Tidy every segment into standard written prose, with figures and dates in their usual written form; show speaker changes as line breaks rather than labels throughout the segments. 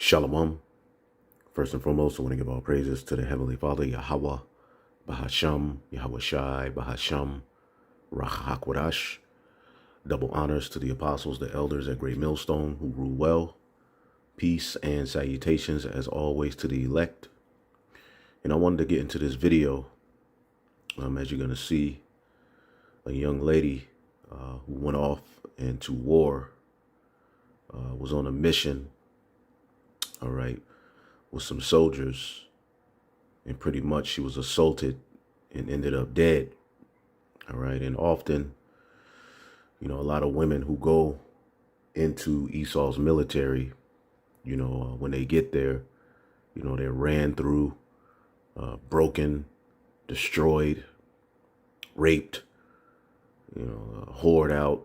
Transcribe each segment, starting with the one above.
Shalom. First and foremost, I want to give all praises to the Heavenly Father, Yahweh, Bahasham, Yahweh Shai, Bahasham, Rahakwadash. Double honors to the apostles, the elders at Great Millstone who rule well. Peace and salutations, as always, to the elect. And I wanted to get into this video. As you're going to see, a young lady who went off into war, was on a mission, all right, with some soldiers, and pretty much she was assaulted and ended up dead. All right. And often, a lot of women who go into Esau's military, when they get there, they're ran through, broken, destroyed, raped, whored out.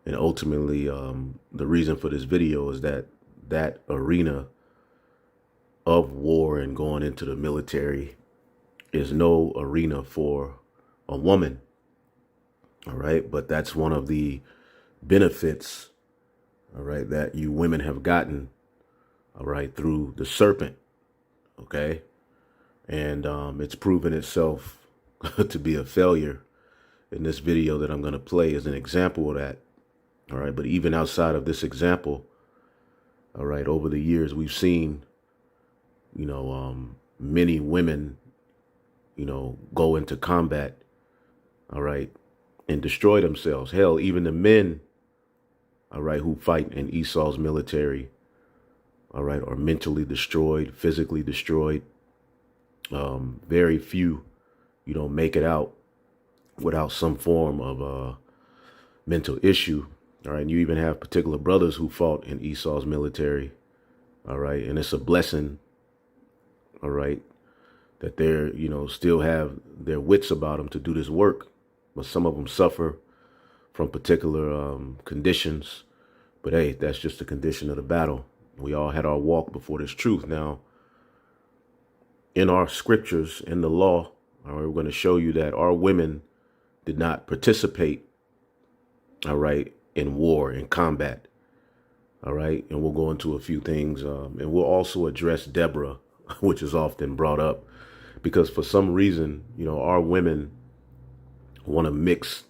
And ultimately, the reason for this video is that arena of war and going into the military is no arena for a woman. All right. But that's one of the benefits, all right, that you women have gotten, all right, through the serpent. OK. And it's proven itself to be a failure. In this video that I'm going to play is an example of that. All right. But even outside of this example, all right, over the years, we've seen, many women, go into combat. All right. And destroy themselves. Hell, even the men, all right, who fight in Esau's military, all right, are mentally destroyed, physically destroyed. Very few, make it out without some form of mental issue. All right. And you even have particular brothers who fought in Esau's military. All right. And it's a blessing. All right. That they're, still have their wits about them to do this work. But some of them suffer from particular conditions. But hey, that's just the condition of the battle. We all had our walk before this truth. Now, in our scriptures, in the law, all right, we're going to show you that our women did not participate, all right, in war, in combat. All right. And we'll go into a few things. And we'll also address Deborah, which is often brought up because for some reason, our women want to mix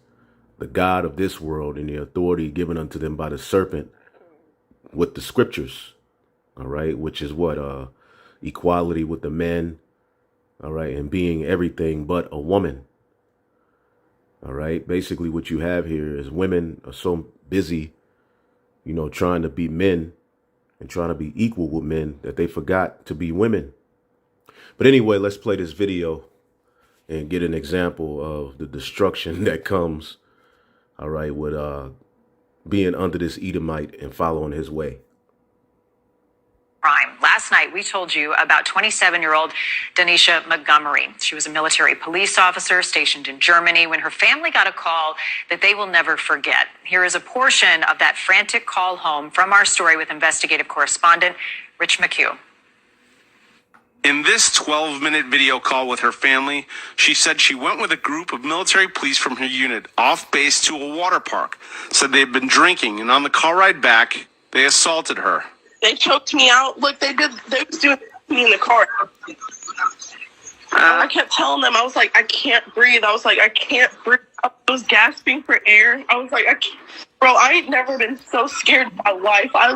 the God of this world and the authority given unto them by the serpent with the scriptures. All right. Which is what? Equality with the men. All right. And being everything but a woman. All right. Basically, what you have here is women are so busy, trying to be men and trying to be equal with men that they forgot to be women. But anyway, let's play this video and get an example of the destruction that comes, all right, with being under this Edomite and following his way.
Crime. Last night, we told you about 27-year-old Denisha Montgomery. She was a military police officer stationed in Germany when her family got a call that they will never forget. Here is a portion of that frantic call home from our story with investigative correspondent Rich McHugh.
In this 12-minute video call with her family, she said she went with a group of military police from her unit off base to a water park, said they had been drinking, and on the car ride back, they assaulted her.
They choked me out. Look, they was doing me in the car. I kept telling them, I was like, I can't breathe. I was like, I can't breathe. I was gasping for air. I was like, bro, I ain't never been so scared in my life. I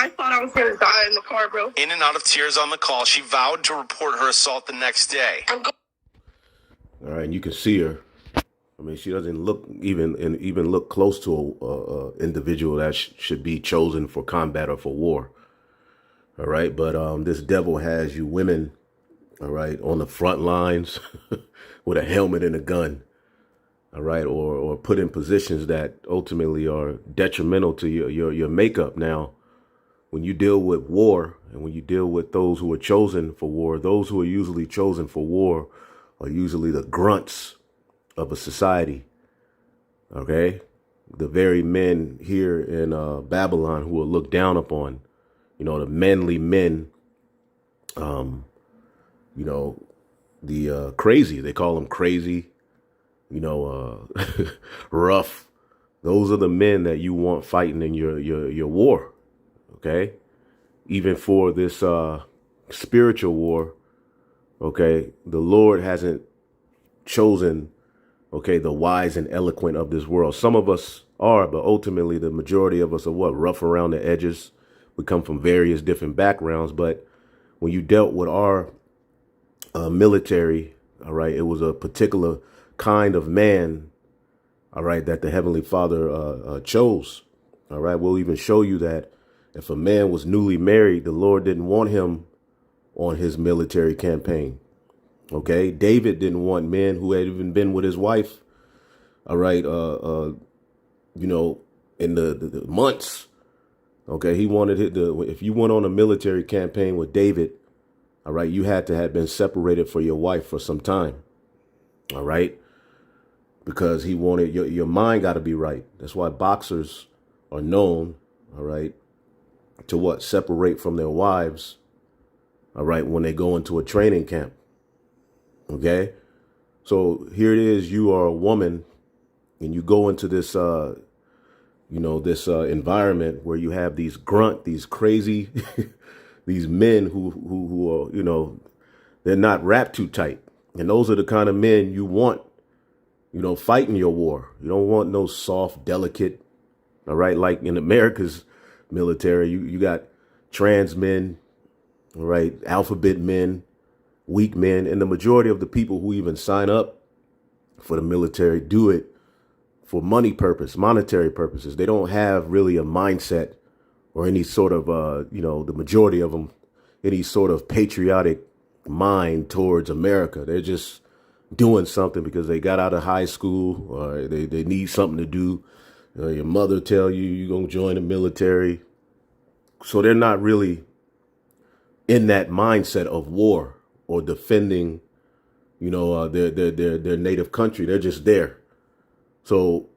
thought I was going to die in the car, bro.
In and out of tears on the call, she vowed to report her assault the next day.
All right, and you can see her. I mean, she doesn't look even look close to a individual that should be chosen for combat or for war. All right, but this devil has you women, all right, on the front lines with a helmet and a gun. All right, or put in positions that ultimately are detrimental to your makeup. Now, when you deal with war and when you deal with those who are chosen for war, those who are usually chosen for war are usually the grunts of a society. OK, the very men here in Babylon who are looked down upon, the manly men, the crazy, they call them crazy, rough. Those are the men that you want fighting in your war. Okay. Even for this spiritual war, okay, the Lord hasn't chosen, okay, the wise and eloquent of this world. Some of us are, but ultimately the majority of us are what? Rough around the edges. We come from various different backgrounds. But when you dealt with our military, all right, it was a particular kind of man, all right, that the Heavenly Father chose. All right, we'll even show you that if a man was newly married, the Lord didn't want him on his military campaign. Okay, David didn't want men who had even been with his wife, all right, you know, in the months. Okay, he wanted it to, if you went on a military campaign with David, all right, you had to have been separated for your wife for some time. All right, because he wanted your mind got to be right. That's why boxers are known, all right, to what? Separate from their wives, all right, when they go into a training camp. Okay, so here it is. You are a woman and you go into this, this environment where you have these crazy, these men who are, they're not wrapped too tight. And those are the kind of men you want, fighting your war. You don't want no soft, delicate, all right? Like in America's military, you got trans men, all right, alphabet men, weak men. And the majority of the people who even sign up for the military do it for monetary purposes. They don't have really a mindset or any sort of, the majority of them, any sort of patriotic mind towards America. They're just doing something because they got out of high school or they need something to do. Your mother tell you you're going to join the military. So they're not really in that mindset of war or defending, their native country. They're just there. So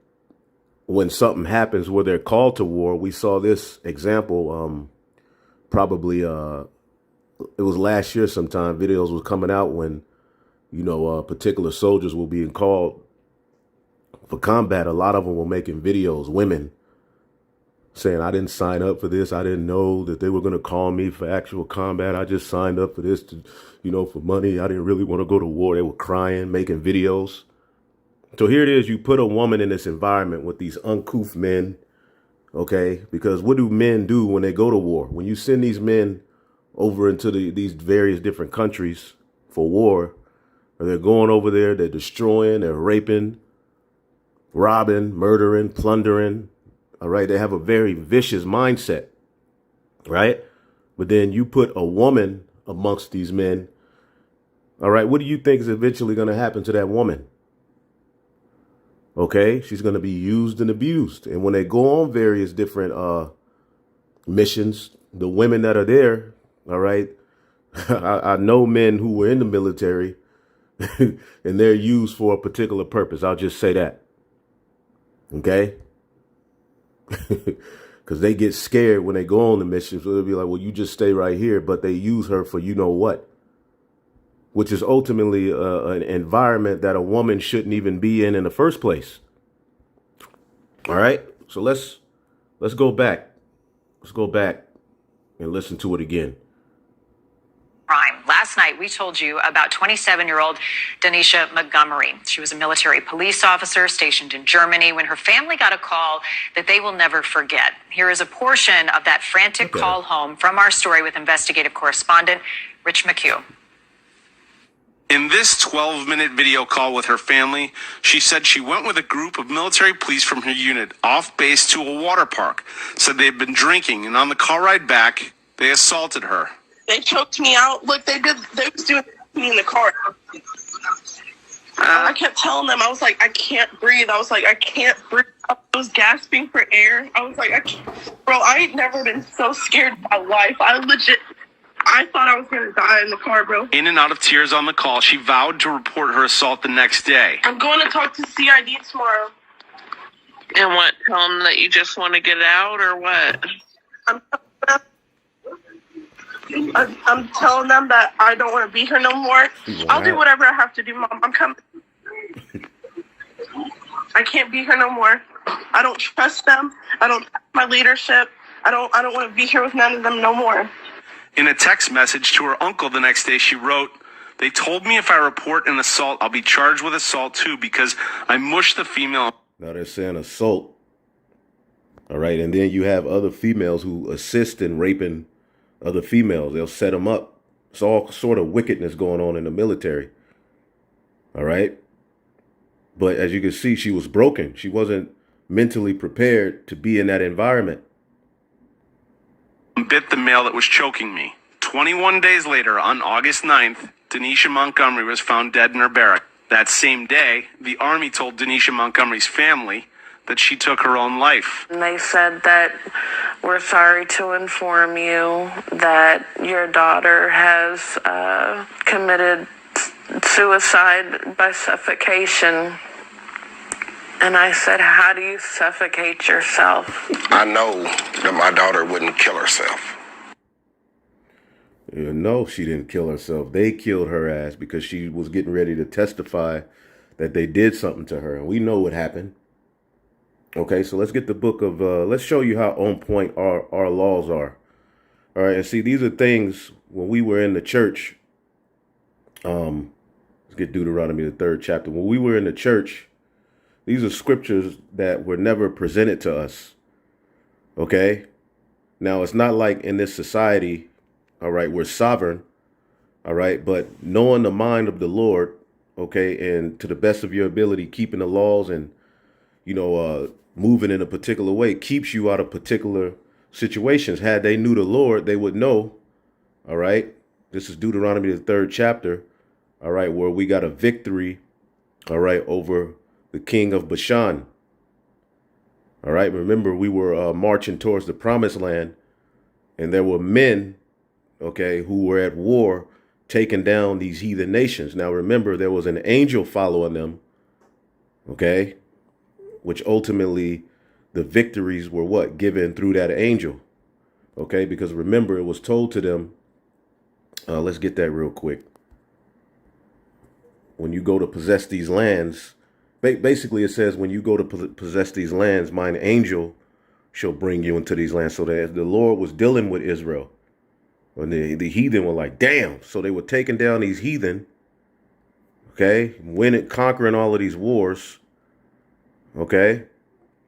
when something happens where they're called to war, we saw this example, probably, it was last year sometime. Videos was coming out when, particular soldiers were being called for combat. A lot of them were making videos, women saying, I didn't sign up for this. I didn't know that they were going to call me for actual combat. I just signed up for this to, for money. I didn't really want to go to war. They were crying, making videos. So here it is. You put a woman in this environment with these uncouth men. OK, because what do men do when they go to war? When you send these men over into these various different countries for war, they're going over there, they're destroying, they're raping, robbing, murdering, plundering. All right. They have a very vicious mindset. Right. But then you put a woman amongst these men. All right. What do you think is eventually going to happen to that woman? OK, she's going to be used and abused. And when they go on various different missions, the women that are there. All right. I know men who were in the military and they're used for a particular purpose. I'll just say that. OK, because they get scared when they go on the mission. So they'll be like, well, you just stay right here. But they use her for you know what, which is ultimately an environment that a woman shouldn't even be in the first place. All right. So let's go back. Let's go back and listen to it again.
Last night, we told you about 27-year-old Denisha Montgomery. She was a military police officer stationed in Germany when her family got a call that they will never forget. Here is a portion of that frantic call home from our story with investigative correspondent Rich McHugh.
In this 12-minute video call with her family, she said she went with a group of military police from her unit off base to a water park, said they had been drinking, and on the car ride back, they assaulted her.
They choked me out. Look, they was doing me in the car. I kept telling them, I was like, I can't breathe. I was like, I can't breathe. I was gasping for air. I was like, bro, I ain't never been so scared in my life. I thought I was going to die in the car, bro.
In and out of tears on the call, she vowed to report her assault the next day.
I'm going to talk to CID tomorrow.
And what, tell them that you just want to get out or what?
I'm telling them that I don't want to be here no more. Yeah. I'll do whatever I have to do, Mom. I'm coming. I can't be here no more. I don't trust them. I don't trust my leadership. I don't want to be here with none of them no more.
In a text message to her uncle the next day, she wrote, "They told me if I report an assault, I'll be charged with assault too because I mushed the female."
Now they're saying assault. All right. And then you have other females who assist in raping other females. They'll set them up. It's all sort of wickedness going on in the military. All right. But as you can see, she was broken. She wasn't mentally prepared to be in that environment.
Bit the male that was choking me. 21 days later, on August 9th, Denisha Montgomery was found dead in her barrack. That same day, the Army told Denisha Montgomery's family that she took her own life.
And they said that we're sorry to inform you that your daughter has committed suicide by suffocation. And I said, how do you suffocate yourself?
I know that my daughter wouldn't kill herself.
No, she didn't kill herself. They killed her ass because she was getting ready to testify that they did something to her. And we know what happened. Okay, so let's get the book of, let's show you how on point our laws are. All right, and see, these are things when we were in the church. Let's get Deuteronomy, the 3rd chapter. When we were in the church, these are scriptures that were never presented to us. Okay. Now, it's not like in this society, all right, we're sovereign. All right. But knowing the mind of the Lord, okay, and to the best of your ability, keeping the laws and, moving in a particular way keeps you out of particular situations. Had they knew the Lord, they would know. All right. This is Deuteronomy, the 3rd chapter. All right. Where we got a victory. All right. Over the king of Bashan. All right. Remember, we were marching towards the promised land, and there were men, okay, who were at war taking down these heathen nations. Now, remember, there was an angel following them, okay, which ultimately the victories were what? Given through that angel. Okay. Because remember, it was told to them. Let's get that real quick. When you go to possess these lands, basically, it says, when you go to possess these lands, mine angel shall bring you into these lands. So that the Lord was dealing with Israel. And the heathen were like, damn. So they were taking down these heathen. Okay. Winning, conquering all of these wars. Okay.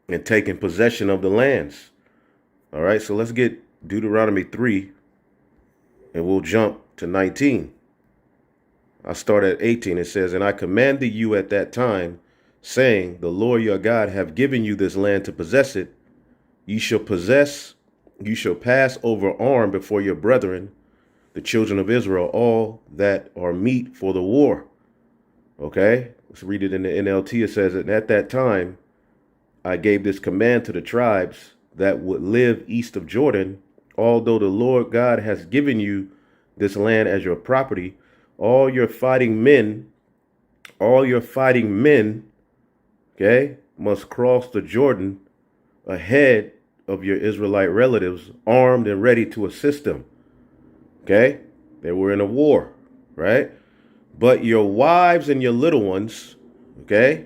And taking possession of the lands. All right. So let's get Deuteronomy 3. And we'll jump to 19. I start at 18. It says, and I commanded you at that time, saying, the Lord your God have given you this land to possess it. You shall pass over armed before your brethren, the children of Israel, all that are meet for the war. Okay, let's read it in the NLT. It says, and at that time, I gave this command to the tribes that would live east of Jordan, although the Lord God has given you this land as your property, all your fighting men, okay, must cross the Jordan ahead of your Israelite relatives, armed and ready to assist them. Okay, they were in a war, right? But your wives and your little ones, okay,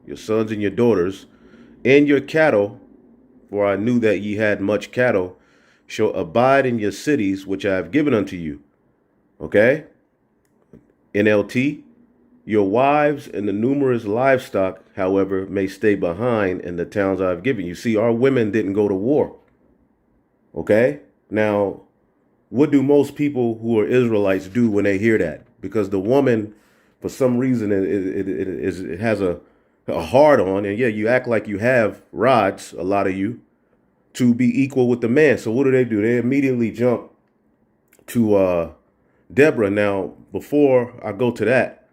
your sons and your daughters, and your cattle, for I knew that ye had much cattle, shall abide in your cities, which I have given unto you. Okay, NLT. Your wives and the numerous livestock, however, may stay behind in the towns I've given you. See, our women didn't go to war. Okay? Now, what do most people who are Israelites do when they hear that? Because the woman, for some reason, it has a hard on. And yeah, you act like you have rods, a lot of you, to be equal with the man. So what do? They immediately jump to Deborah. Now, before I go to that,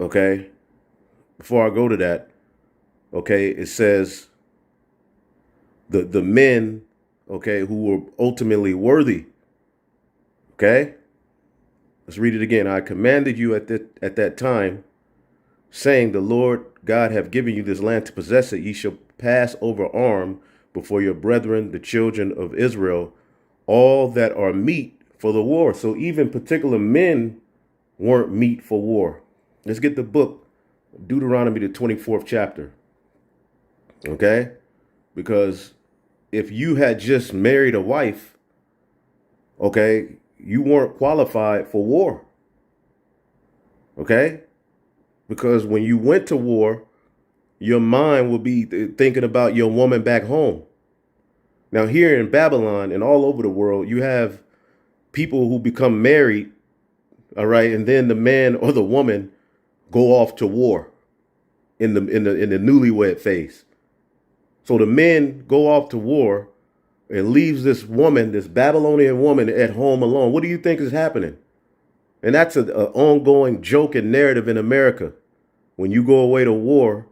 okay, okay, it says the men, okay, who were ultimately worthy. Okay, let's read it again. I commanded you at that time, saying, the Lord God have given you this land to possess it. Ye shall pass over armed before your brethren, the children of Israel, all that are meet for the war. So even particular men weren't meet for war. Let's get the book, Deuteronomy, the 24th chapter. Okay? Because if you had just married a wife, okay, you weren't qualified for war. Okay? Because when you went to war, your mind will be thinking about your woman back home. Now, here in Babylon and all over the world, you have people who become married, all right, and then the man or the woman go off to war in the newlywed phase. So the men go off to war and leaves this woman, this Babylonian woman, at home alone. What do you think is happening? And that's an ongoing joke and narrative in America. When you go away to war,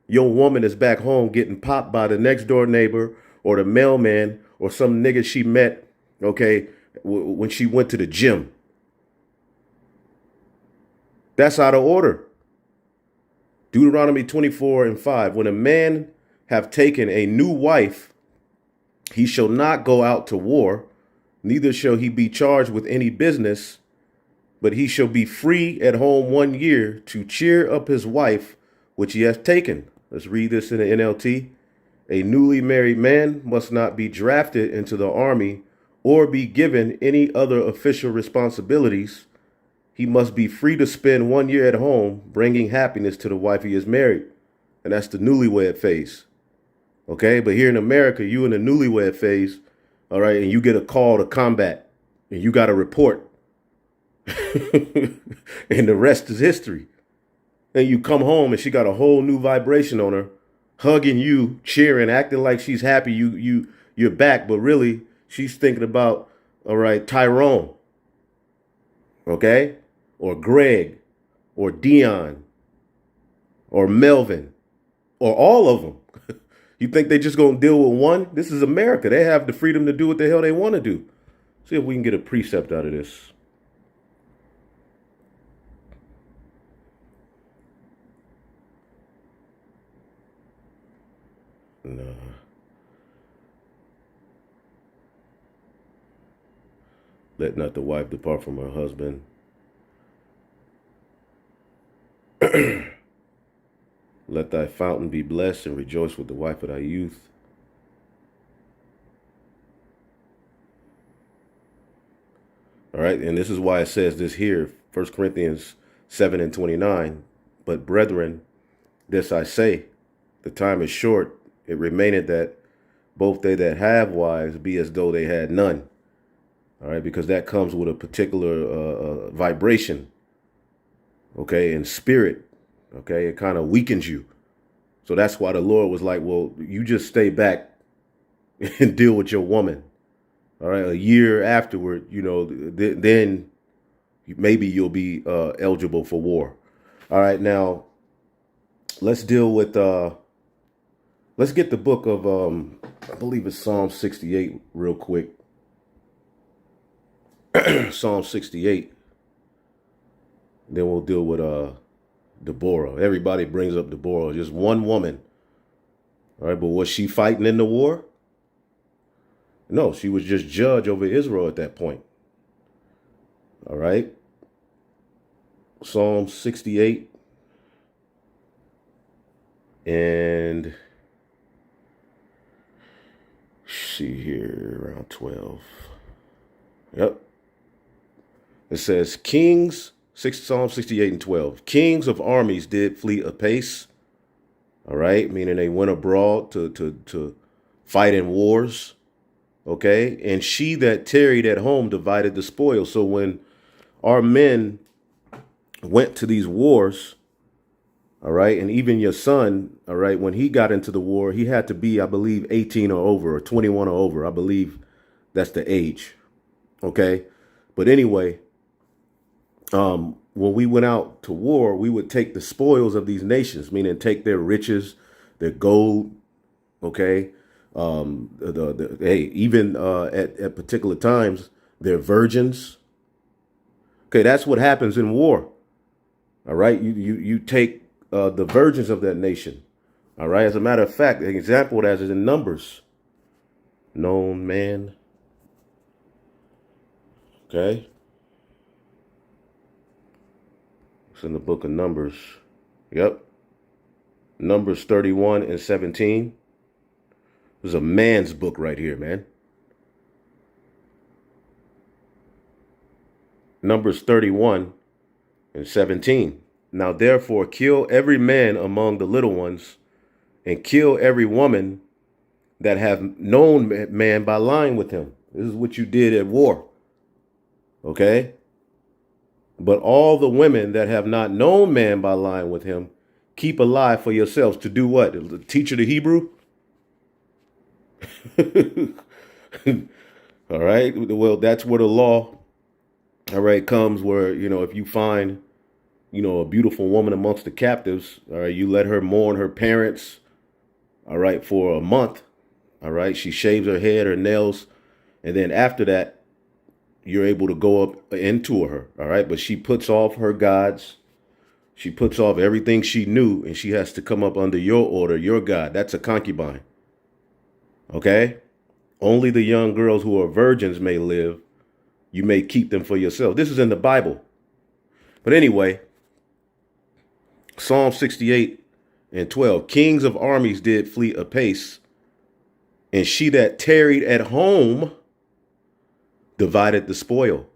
your woman is back home getting popped by the next door neighbor or the mailman or some nigga she met, okay, when she went to the gym. That's out of order. Deuteronomy 24:5. When a man have taken a new wife, he shall not go out to war, neither shall he be charged with any business, but he shall be free at home 1 year to cheer up his wife, which he has taken. Let's read this in the NLT. A newly married man must not be drafted into the army or be given any other official responsibilities. He must be free to spend 1 year at home, bringing happiness to the wife he is married. And that's the newlywed phase. Okay, but here in America, you in the newlywed phase, all right, and you get a call to combat, and you got to report. And the rest is history. And you come home and she got a whole new vibration on her, hugging you, cheering, acting like she's happy you're back, but really she's thinking about, all right, Tyrone, okay, or Greg, or Dion, or Melvin, or all of them. You think they just gonna deal with one? This is America. They have the freedom to do what the hell they want to do. See if we can get a precept out of this. No. Let not the wife depart from her husband. Let thy fountain be blessed and rejoice with the wife of thy youth. All right, and this is why it says this here, 1 Corinthians 7:29. But brethren, this I say, the time is short, it remaineth that both they that have wives be as though they had none. All right, because that comes with a particular vibration, okay, and spirit, okay, it kind of weakens you. So that's why the Lord was like, well, you just stay back and deal with your woman. All right, a year afterward, then maybe you'll be eligible for war. All right, now let's deal with, let's get the book of, I believe it's Psalm 68 real quick. Psalm 68. Then we'll deal with Deborah. Everybody brings up Deborah, just one woman. All right, but was she fighting in the war? No, she was just judge over Israel at that point. All right. Psalm 68. And see here, around 12. Yep. It says, Psalm 68:12. Kings of armies did flee apace. All right, meaning they went abroad to fight in wars. Okay, and she that tarried at home divided the spoil. So when our men went to these wars, all right, and even your son, all right, when he got into the war, he had to be, I believe, 18 or over, or 21 or over. I believe that's the age. Okay, but anyway, when we went out to war, we would take the spoils of these nations, meaning take their riches, their gold, okay, even at particular times, their virgins. Okay, that's what happens in war. All right, you take the virgins of that nation. All right, as a matter of fact, an example of that is in Numbers. Known man. Okay. It's in the book of Numbers. Yep. Numbers 31:17. This is a man's book right here, man. Numbers 31 and 17. Now therefore kill every man among the little ones, and kill every woman that have known man by lying with him. This is what you did at war. Okay? But all the women that have not known man by lying with him, keep alive for yourselves. To do what? Teach her the Hebrew? All right. Well, that's where the law, all right, comes where, if you find, a beautiful woman amongst the captives, all right, you let her mourn her parents, all right, for a month. All right. She shaves her head, her nails. And then after that, you're able to go up into her. All right. But she puts off her gods. She puts off everything she knew, and she has to come up under your order, your God. That's a concubine. Okay. Only the young girls who are virgins may live. You may keep them for yourself. This is in the Bible. But anyway, Psalm 68 and 12. Kings of armies did flee apace, and she that tarried at home divided the spoil.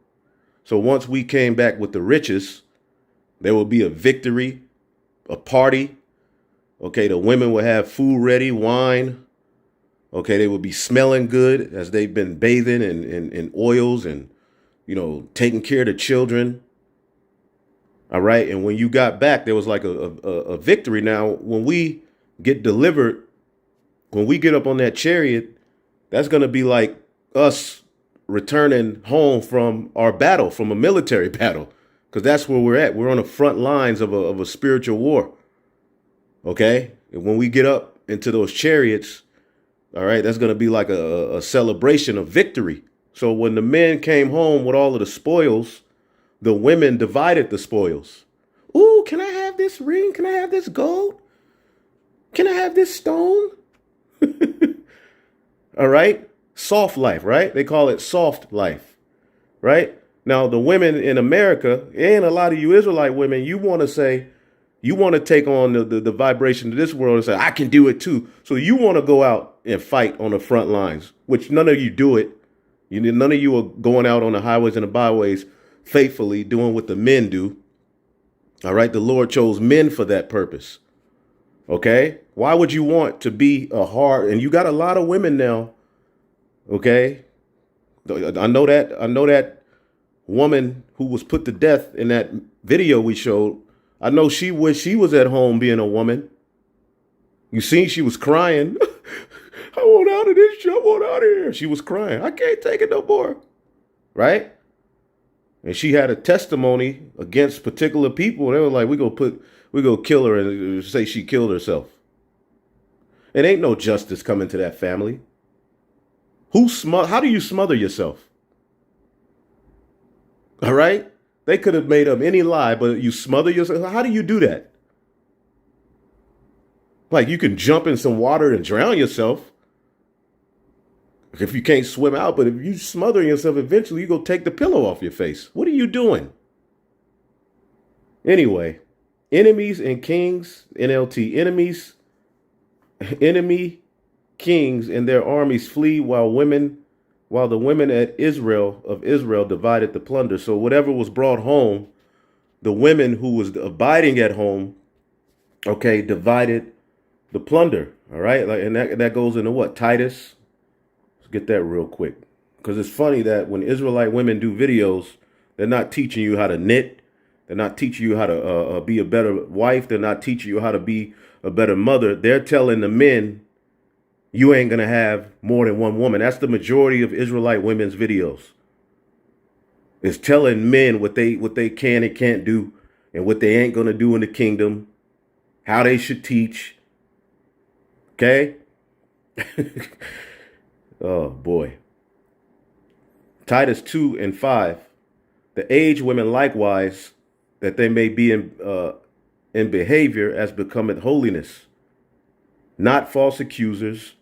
So once we came back with the riches, there will be a victory, a party. Okay, the women will have food ready, wine. Okay, they will be smelling good as they've been bathing in oils and, taking care of the children. All right. And when you got back, there was like a victory. Now, when we get delivered, when we get up on that chariot, that's going to be like us returning home from our battle, from a military battle, because that's where we're at. We're on the front lines of a spiritual war. OK, and when we get up into those chariots, all right, that's going to be like a celebration of victory. So when the men came home with all of the spoils, the women divided the spoils. Ooh, can I have this ring? Can I have this gold? Can I have this stone? All right. Soft life, right? They call it soft life, right? Now, the women in America and a lot of you Israelite women, you want to take on the vibration of this world and say, I can do it too. So you want to go out and fight on the front lines, which none of you do it. None of you are going out on the highways and the byways faithfully doing what the men do. All right. The Lord chose men for that purpose. OK, why would you want to be and you got a lot of women now. OK, I know that woman who was put to death in that video we showed. I know she wished she was at home being a woman. You seen she was crying. I want out of this. I want out of here. She was crying. I can't take it no more. Right. And she had a testimony against particular people. They were like, we go kill her and say she killed herself. It ain't no justice coming to that family. How do you smother yourself? All right. They could have made up any lie, but you smother yourself. How do you do that? Like you can jump in some water and drown yourself if you can't swim out. But if you smother yourself, eventually you go take the pillow off your face. What are you doing? Anyway, enemies and kings, NLT, enemy kings and their armies flee while the women of Israel divided the plunder. So whatever was brought home, the women who was abiding at home, okay, divided the plunder. All right. And that goes into what? Titus. Let's get that real quick. Because it's funny that when Israelite women do videos, they're not teaching you how to knit. They're not teaching you how to be a better wife. They're not teaching you how to be a better mother. They're telling the men, you ain't going to have more than one woman. That's the majority of Israelite women's videos. It's telling men what they can and can't do and what they ain't going to do in the kingdom, how they should teach. Okay? Oh, boy. Titus 2 and 5. The aged women likewise, that they may be in behavior as becometh holiness, not false accusers,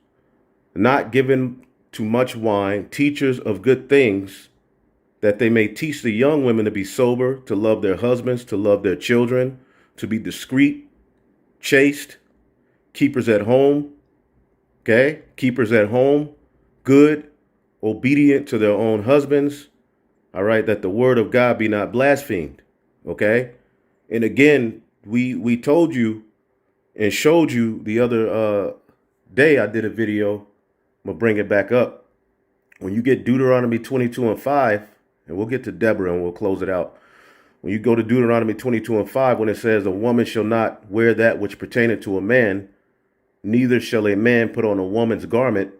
not given to much wine, teachers of good things, that they may teach the young women to be sober, to love their husbands, to love their children, to be discreet, chaste, keepers at home. Okay? Keepers at home, good, obedient to their own husbands. All right, that the word of God be not blasphemed. Okay? And again, we told you and showed you the other day I did a video. I'm gonna bring it back up. When you get Deuteronomy 22:5, and we'll get to Deborah and we'll close it out. When you go to Deuteronomy 22:5, when it says, a woman shall not wear that which pertaineth to a man, neither shall a man put on a woman's garment,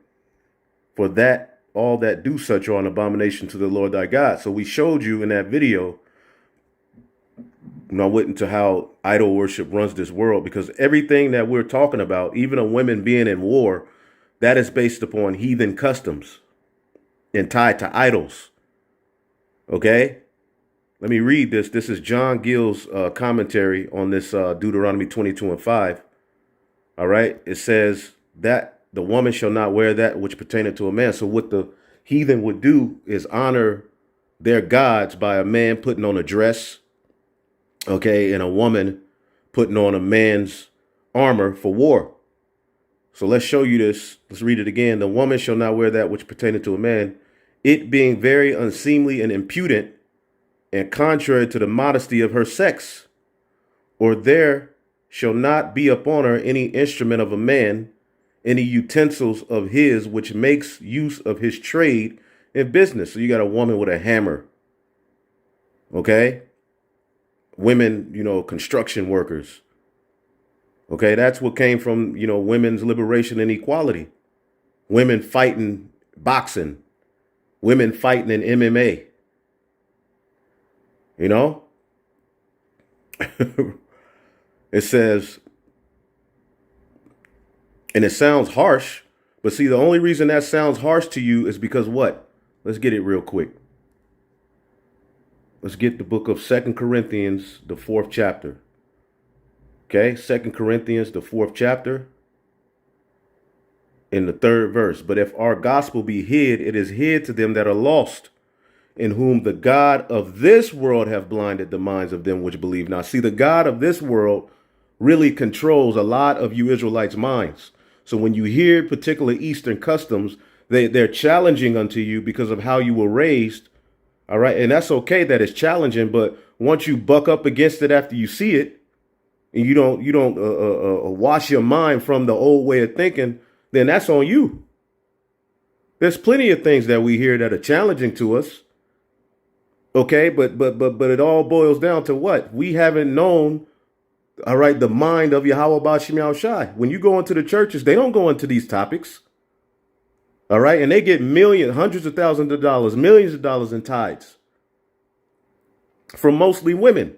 for that all that do such are an abomination to the Lord thy God. So we showed you in that video, and I went into how idol worship runs this world, because everything that we're talking about, even a women being in war, that is based upon heathen customs and tied to idols. Okay? Let me read this. This is John Gill's commentary on this Deuteronomy 22:5. All right. It says that the woman shall not wear that which pertaineth to a man. So what the heathen would do is honor their gods by a man putting on a dress, okay, and a woman putting on a man's armor for war. So let's show you this. Let's read it again. The woman shall not wear that which pertaineth to a man, it being very unseemly and impudent, and contrary to the modesty of her sex. Or there shall not be upon her any instrument of a man, any utensils of his, which makes use of his trade in business. So you got a woman with a hammer. Okay? Women, construction workers. Okay, that's what came from, women's liberation and equality. Women fighting boxing. Women fighting in MMA. It says, and it sounds harsh, but see, the only reason that sounds harsh to you is because what? Let's get it real quick. Let's get the book of 2 Corinthians, the 4th chapter. Okay, 2 Corinthians, the 4th chapter, in the 3rd verse. But if our gospel be hid, it is hid to them that are lost, in whom the God of this world have blinded the minds of them which believe not. See, the God of this world really controls a lot of you Israelites' minds. So when you hear particular Eastern customs, they're challenging unto you because of how you were raised. All right. And that's okay that it's challenging. But once you buck up against it after you see it, and you don't wash your mind from the old way of thinking, then that's on you. There's plenty of things that we hear that are challenging to us. Okay, but it all boils down to what? We haven't known, all right, the mind of Yahweh Bashim Yahushai. When you go into the churches, they don't go into these topics. All right, and they get millions, hundreds of thousands of dollars, millions of dollars in tithes from mostly women.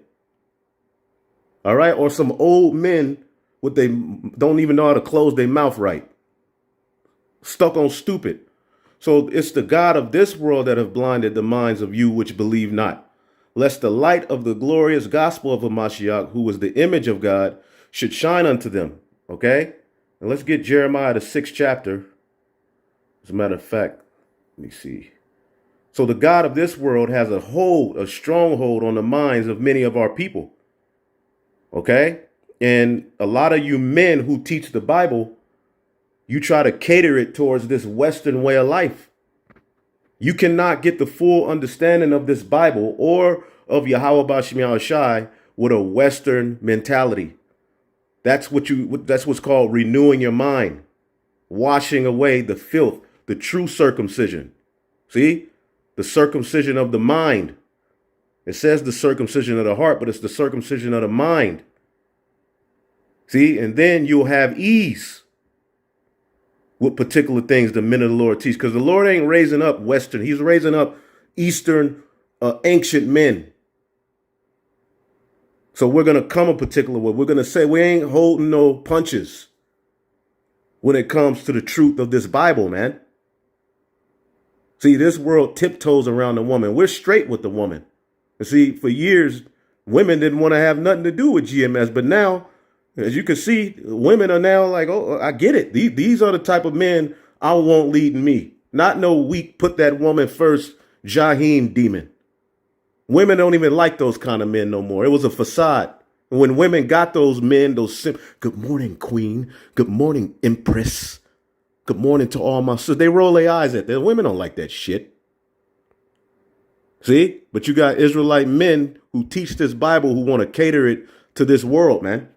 All right, or some old men they don't even know how to close their mouth right. Stuck on stupid. So it's the God of this world that have blinded the minds of you which believe not, lest the light of the glorious gospel of Mashiach, who was the image of God, should shine unto them. Okay? And let's get Jeremiah, the 6th chapter. As a matter of fact, let me see. So the God of this world has a stronghold on the minds of many of our people. Okay? And a lot of you men who teach the Bible, you try to cater it towards this Western way of life. You cannot get the full understanding of this Bible or of Yahweh Bashim Yahushai with a Western mentality. That's what's called renewing your mind, washing away the filth, the true circumcision. See, the circumcision of the mind. It says the circumcision of the heart, but it's the circumcision of the mind. See, and then you'll have ease with particular things the men of the Lord teach. Because the Lord ain't raising up Western. He's raising up Eastern ancient men. So we're going to come a particular way. We're going to say we ain't holding no punches when it comes to the truth of this Bible, man. See, this world tiptoes around the woman. We're straight with the woman. And see, for years, women didn't want to have nothing to do with GMS. But now, as you can see, women are now like, oh, I get it. These are the type of men I want leading me. Not no weak, put that woman first, Jahim demon. Women don't even like those kind of men no more. It was a facade. When women got those men, good morning, queen. Good morning, empress. Good morning to all my sisters. They roll their eyes at that. Women don't like that shit. See? But you got Israelite men who teach this Bible who want to cater it to this world, man.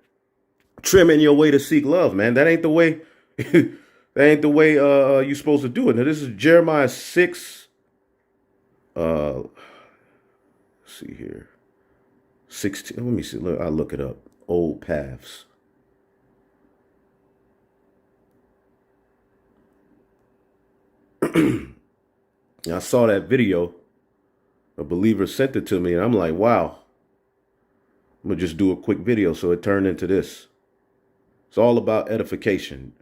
Trimming your way to seek love, man. That ain't the way. That ain't the way you're supposed to do it. Now, this is Jeremiah 6. Let's see here. 16. Let me see. I'll look it up. Old paths. I saw that video. A believer sent it to me, and I'm like, wow. I'm going to just do a quick video. So it turned into this. It's all about edification.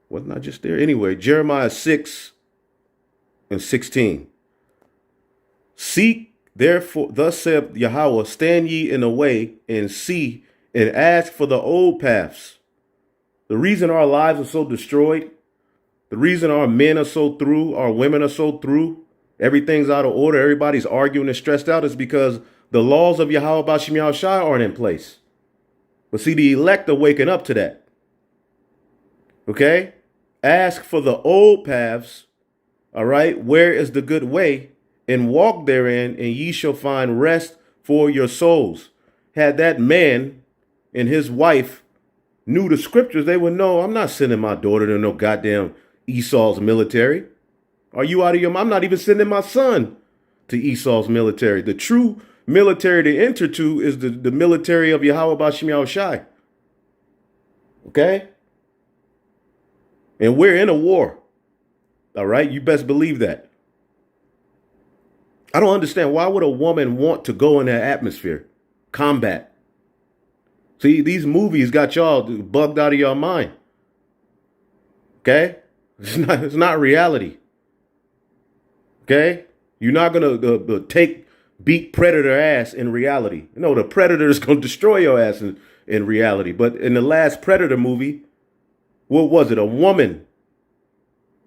Wasn't I just there? Anyway, Jeremiah 6 and 16. Seek, therefore, thus saith Yahweh, stand ye in the way and see and ask for the old paths. The reason our lives are so destroyed, the reason our men are so through, our women are so through, everything's out of order, everybody's arguing and stressed out is because the laws of Yahweh Bashim Yahushai aren't in place. But see, the elect are waking up to that. Okay? Ask for the old paths, all right? Where is the good way? And walk therein, and ye shall find rest for your souls. Had that man and his wife knew the scriptures, they would know, I'm not sending my daughter to no goddamn Esau's military. Are you out of your mind? I'm not even sending my son to Esau's military. The true military to enter to is the military of Yahweh Bashim Yahushai. Okay? And we're in a war. All right? You best believe that. I don't understand. Why would a woman want to go in that atmosphere? Combat. See, these movies got y'all bugged out of your mind. Okay? It's not reality. Okay? You're not going to beat predator ass in reality. No, the predator is going to destroy your ass in reality. But in the last Predator movie, what was it? A woman,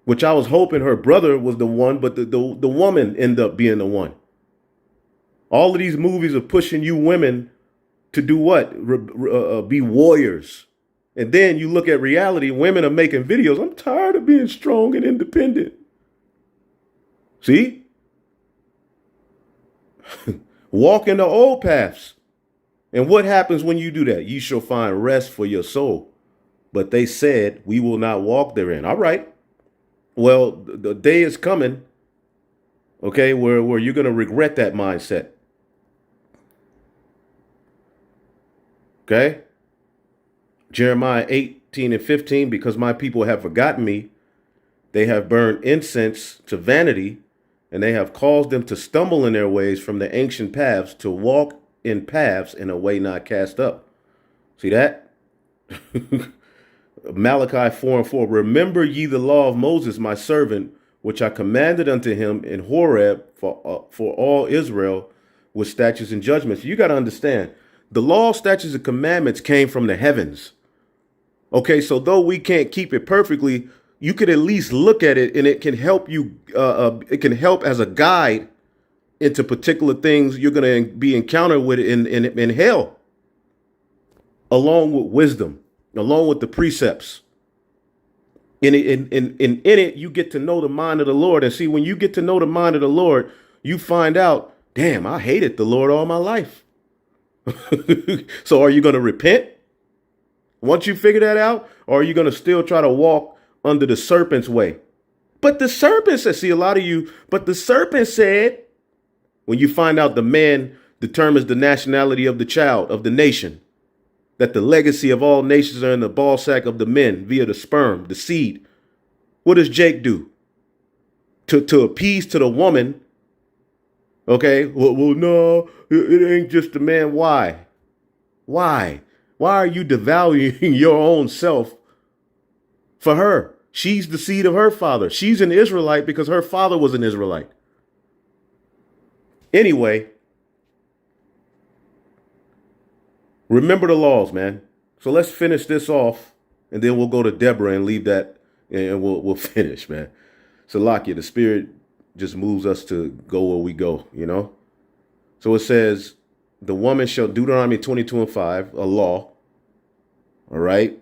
which I was hoping her brother was the one, but the woman ended up being the one. All of these movies are pushing you women to do what? Be warriors. And then you look at reality, women are making videos. I'm tired of being strong and independent. See? Walk in the old paths. And what happens when you do that? You shall find rest for your soul. But they said, we will not walk therein. All right. Well, the day is coming, okay, where you're going to regret that mindset. Okay? Jeremiah 18 and 15, because my people have forgotten me, they have burned incense to vanity, and they have caused them to stumble in their ways from the ancient paths, to walk in paths in a way not cast up. See that? Malachi 4 and 4. Remember ye the law of Moses, my servant, which I commanded unto him in Horeb for all Israel with statutes and judgments. You got to understand, the law, statutes, and commandments came from the heavens. Okay, so though we can't keep it perfectly, you could at least look at it, and it can help you. It can help as a guide into particular things you're going to be encountered with in hell, along with wisdom, along with the precepts. In it, you get to know the mind of the Lord. And see, when you get to know the mind of the Lord, you find out, damn, I hated the Lord all my life. So are you going to repent once you figure that out? Or are you going to still try to walk under the serpent's way? But the serpent said, see, a lot of you, but the serpent said, when you find out the man determines the nationality of the child, of the nation, that the legacy of all nations are in the ball sack of the men via the sperm, the seed. What does Jake do? To appease to the woman. Okay, well, no, it ain't just the man. Why? Why are you devaluing your own self for her? She's the seed of her father. She's an Israelite because her father was an Israelite. Anyway, remember the laws, man. So let's finish this off, and then we'll go to Deborah and leave that, and we'll finish, man. So, Lakia, the Spirit just moves us to go where we go, you know? So it says, the woman shall, Deuteronomy 22 and 5, a law, all right?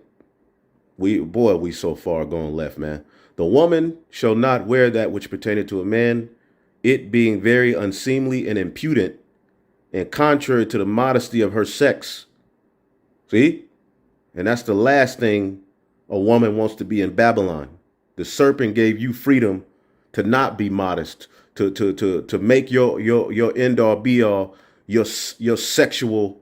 We so far gone left, man. The woman shall not wear that which pertaineth to a man, it being very unseemly and impudent, and contrary to the modesty of her sex. See? And that's the last thing a woman wants to be in Babylon. The serpent gave you freedom to not be modest, to make your end all be all, your sexual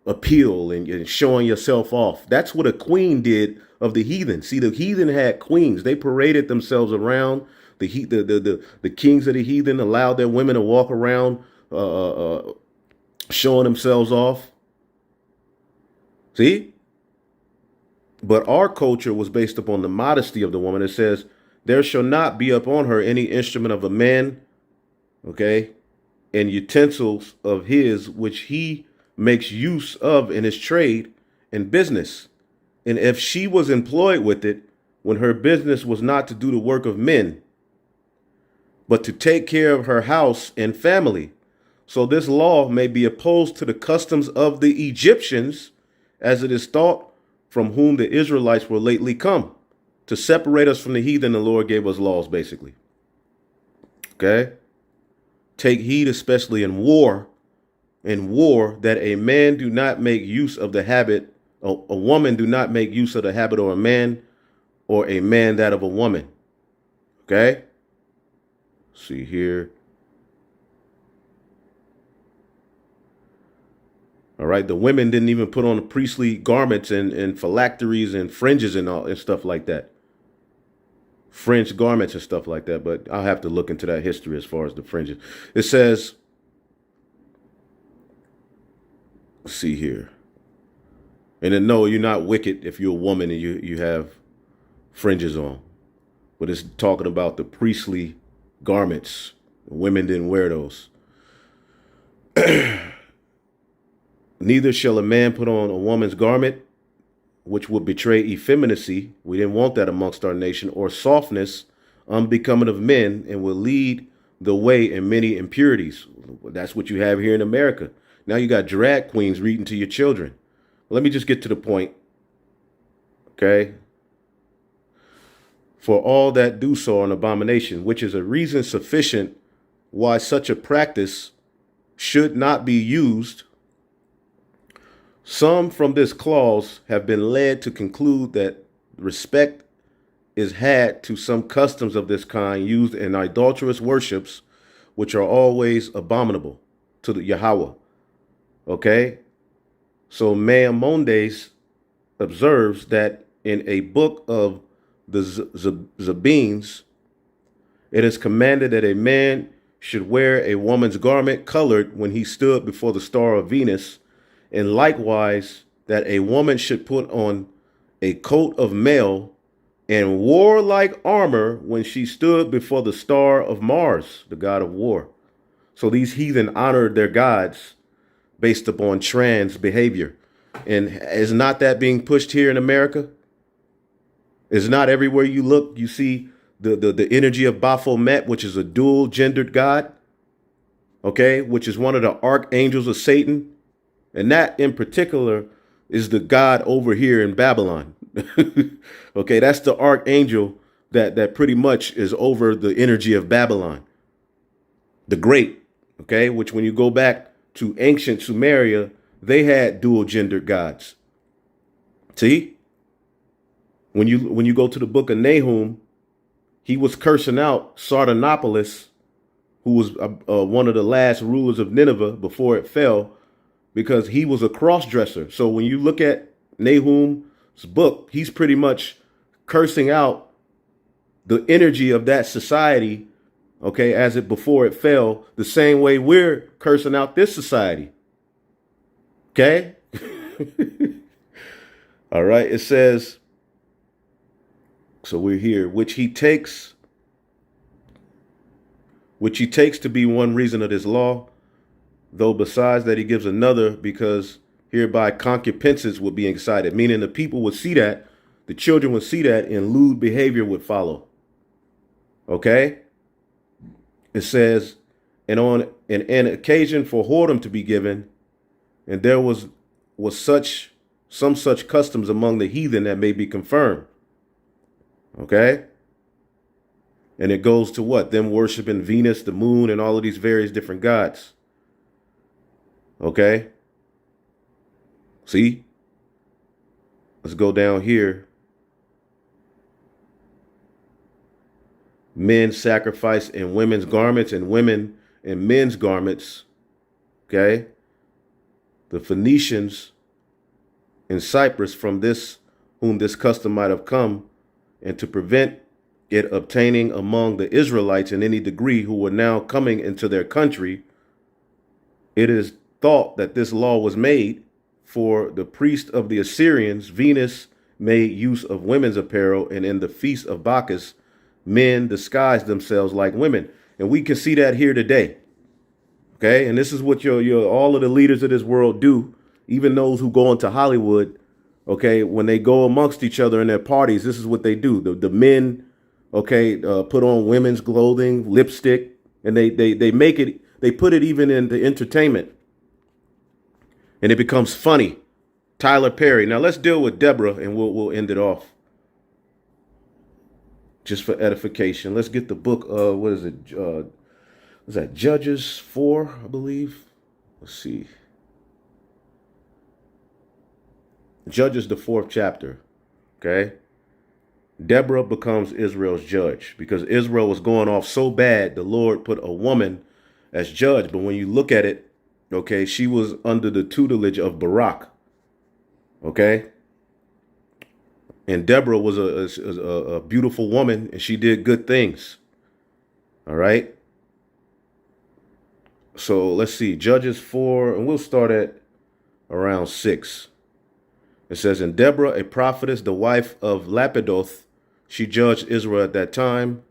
appeal and showing yourself off. That's what a queen did of the heathen. See, the heathen had queens. They paraded themselves around. The kings of the heathen allowed their women to walk around showing themselves off. See? But our culture was based upon the modesty of the woman. It says, there shall not be upon her any instrument of a man, okay, and utensils of his, which he makes use of in his trade and business. And if she was employed with it, when her business was not to do the work of men, but to take care of her house and family. So this law may be opposed to the customs of the Egyptians, as it is thought, from whom the Israelites were lately come. To separate us from the heathen, the Lord gave us laws, basically. Okay? Take heed, especially in war, that a man do not make use of the habit, a woman do not make use of the habit of a man, or a man that of a woman. Okay? See here. All right. The women didn't even put on the priestly garments and phylacteries and fringes and stuff like that. Fringe garments and stuff like that. But I'll have to look into that history as far as the fringes. It says, let's see here. And then no, you're not wicked if you're a woman and you have fringes on. But it's talking about the priestly garments. Women didn't wear those. Neither shall a man put on a woman's garment, which would betray effeminacy. We didn't want that amongst our nation, or softness, unbecoming of men, and will lead the way in many impurities. That's what you have here in America. Now you got drag queens reading to your children. Let me just get to the point. Okay. For all that do so are an abomination, which is a reason sufficient why such a practice should not be used. Some from this clause have been led to conclude that respect is had to some customs of this kind used in idolatrous worships, which are always abominable to the Yahweh. Okay? So Maimonides observes that in a book of the Zabines, it is commanded that a man should wear a woman's garment colored when he stood before the star of Venus, and likewise that a woman should put on a coat of mail and warlike armor when she stood before the star of Mars, the god of war. So these heathen honored their gods based upon trans behavior. And is not that being pushed here in America? Is not everywhere you look, you see the energy of Baphomet, which is a dual gendered god, okay, which is one of the archangels of Satan. And that in particular is the god over here in Babylon. Okay, that's the archangel that pretty much is over the energy of Babylon, the great, okay, which when you go back to ancient Sumeria, they had dual gendered gods. See, when you go to the book of Nahum, he was cursing out Sardanapalus, who was one of the last rulers of Nineveh before it fell, because he was a cross-dresser. So when you look at Nahum's book, he's pretty much cursing out the energy of that society, okay, as it before it fell, the same way we're cursing out this society. Okay? All right, it says, so we're here, which he takes to be one reason of this law, though besides that he gives another, because hereby concupiscence would be excited, meaning the people would see that, the children would see that, and lewd behavior would follow. Okay? It says, and on an occasion for whoredom to be given, and there was such some such customs among the heathen that may be confirmed. Okay? And it goes to what? Them worshiping Venus, the moon, and all of these various different gods. Okay? See? Let's go down here. Men sacrifice in women's garments and women in men's garments. Okay? The Phoenicians in Cyprus, from this whom this custom might have come, and to prevent it obtaining among the Israelites in any degree who were now coming into their country, it is thought that this law was made, for the priest of the Assyrians, Venus, made use of women's apparel, and in the feast of Bacchus, men disguised themselves like women. And we can see that here today. Okay, and this is what your all of the leaders of this world do, even those who go into Hollywood. Okay, when they go amongst each other in their parties, this is what they do. The men, okay, put on women's clothing, lipstick, and they make it. They put it even in the entertainment, and it becomes funny. Tyler Perry. Now let's deal with Deborah, and we'll end it off. Just for edification, let's get the book. What is it? Was that Judges 4, I believe? Let's see. Judges, the 4th chapter. Okay. Deborah becomes Israel's judge because Israel was going off so bad. The Lord put a woman as judge. But when you look at it, okay, she was under the tutelage of Barak. Okay. And Deborah was a beautiful woman, and she did good things. All right. So let's see, Judges 4, and we'll start at around 6. It says, and Deborah, a prophetess, the wife of Lapidoth, she judged Israel at that time.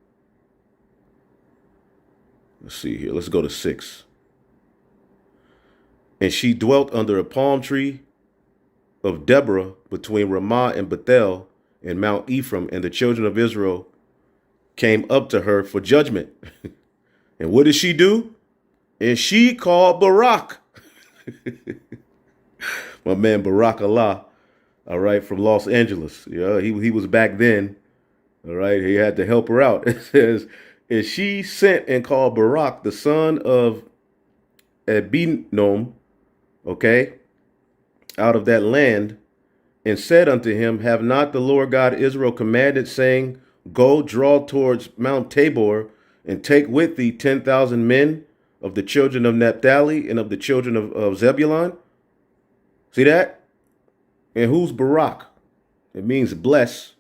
Let's see here. Let's go to 6. And she dwelt under a palm tree of Deborah between Ramah and Bethel in Mount Ephraim, and the children of Israel came up to her for judgment. And what did she do? And she called Barak. My man Barak Allah, all right, from Los Angeles. Yeah, he was back then. All right, he had to help her out. It says, and she sent and called Barak, the son of Abinom, okay, out of that land, and said unto him, have not the Lord God Israel commanded, saying, go draw towards Mount Tabor, and take with thee 10,000 men of the children of Naphtali and of the children of Zebulun? See that? And who's Barak? It means bless.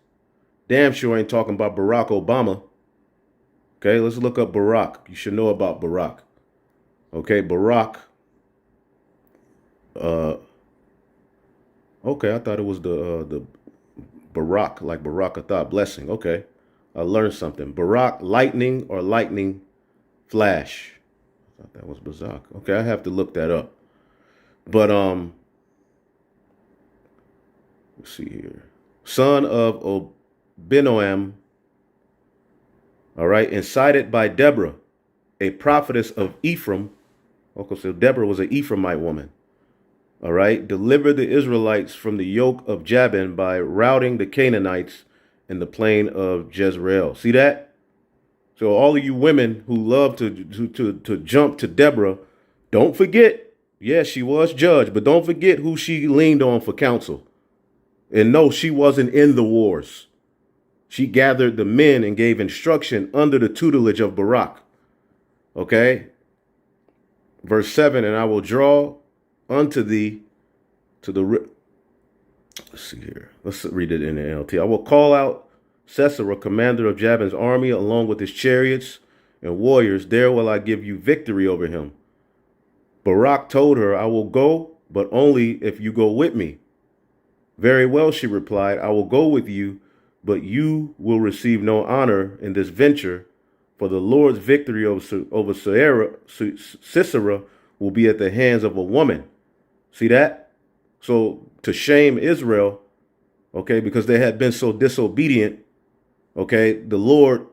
Damn sure ain't talking about Barack Obama. Okay, let's look up Barak. You should know about Barak. Okay, Barak. Okay, I thought it was the Barak, like Barakatah, blessing. Okay, I learned something. Barak, lightning or lightning flash. I thought that was Bazak. Okay, I have to look that up. But let's see here. Son of Obinoam. All right, incited by Deborah, a prophetess of Ephraim. Okay, so Deborah was an Ephraimite woman. All right, delivered the Israelites from the yoke of Jabin by routing the Canaanites in the plain of Jezreel. See that? So all of you women who love to jump to Deborah, don't forget, yes, she was judge, but don't forget who she leaned on for counsel. And no, she wasn't in the wars. She gathered the men and gave instruction under the tutelage of Barak. Okay? Verse 7, and I will draw unto thee to the... Let's see here. Let's read it in the NLT. I will call out Sisera, commander of Jabin's army, along with his chariots and warriors. There will I give you victory over him. Barak told her, I will go, but only if you go with me. Very well, she replied, I will go with you, but you will receive no honor in this venture, for the Lord's victory over Sisera will be at the hands of a woman. See that? So to shame Israel, okay, because they had been so disobedient, okay, the Lord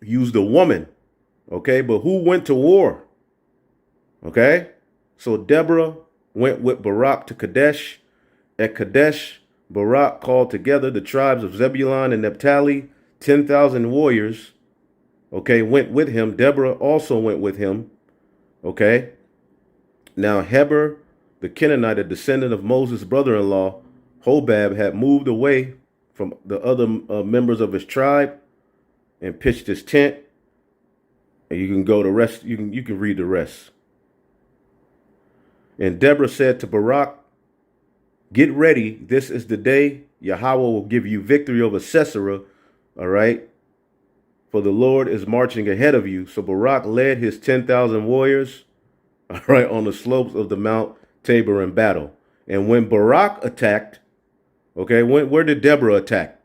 used a woman, okay, but who went to war? Okay, so Deborah went with Barak to Kadesh, At Kadesh, Barak called together the tribes of Zebulun and Naphtali, 10,000 warriors, okay, went with him. Deborah also went with him, okay. Now Heber, the Canaanite, a descendant of Moses' brother-in-law, Hobab, had moved away from the other members of his tribe and pitched his tent. And you can go the rest, you can read the rest. And Deborah said to Barak, get ready. This is the day Yahweh will give you victory over Sisera. All right. For the Lord is marching ahead of you. So Barak led his 10,000 warriors, all right, on the slopes of the Mount Tabor in battle. And when Barak attacked, okay, where did Deborah attack?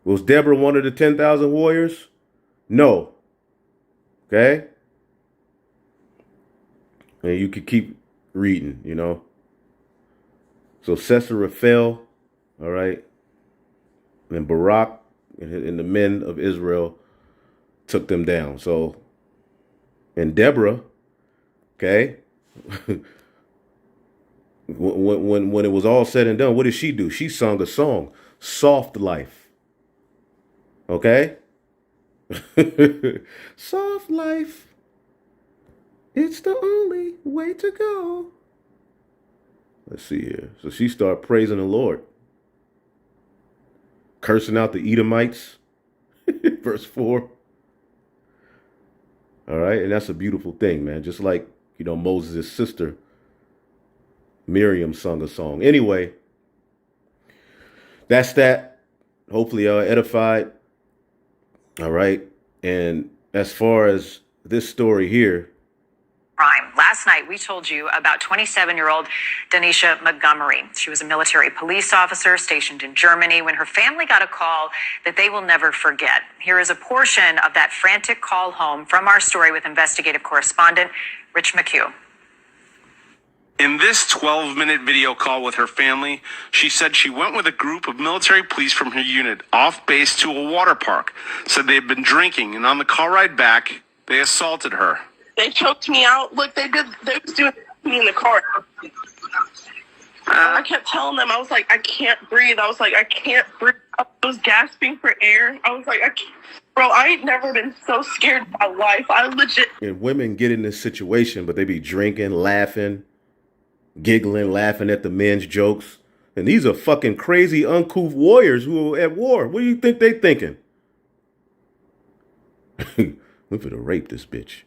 Was Deborah one of the 10,000 warriors? No. Okay. And you could keep reading, you know. So Sisera fell, all right. And Barak and the men of Israel took them down. So, and Deborah, okay, when it was all said and done, what did she do? She sung a song, Soft Life. Okay? Soft life. It's the only way to go. Let's see here. So she started praising the Lord, cursing out the Edomites. Verse 4. All right. And that's a beautiful thing, man. Just like, you know, Moses' sister, Miriam, sung a song. Anyway, that's that. Hopefully edified. All right. And as far as this story here,
crime. Last night, we told you about 27-year-old Denisha Montgomery. She was a military police officer stationed in Germany when her family got a call that they will never forget. Here is a portion of that frantic call home from our story with investigative correspondent Rich McHugh.
In this 12-minute video call with her family, she said she went with a group of military police from her unit off base to a water park, said they had been drinking, and on the car ride back, they assaulted her.
They choked me out. Look, they was doing me in the car. I kept telling them, I was like, I can't breathe. I was like, I can't breathe. I was gasping for air. I was like, bro, I ain't never been so scared in my life. I legit.
And women get in this situation, but they be drinking, laughing, giggling, laughing at the men's jokes. And these are fucking crazy, uncouth warriors who are at war. What do you think they thinking? We're finna rape this bitch.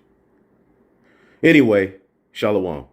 Anyway, shalom.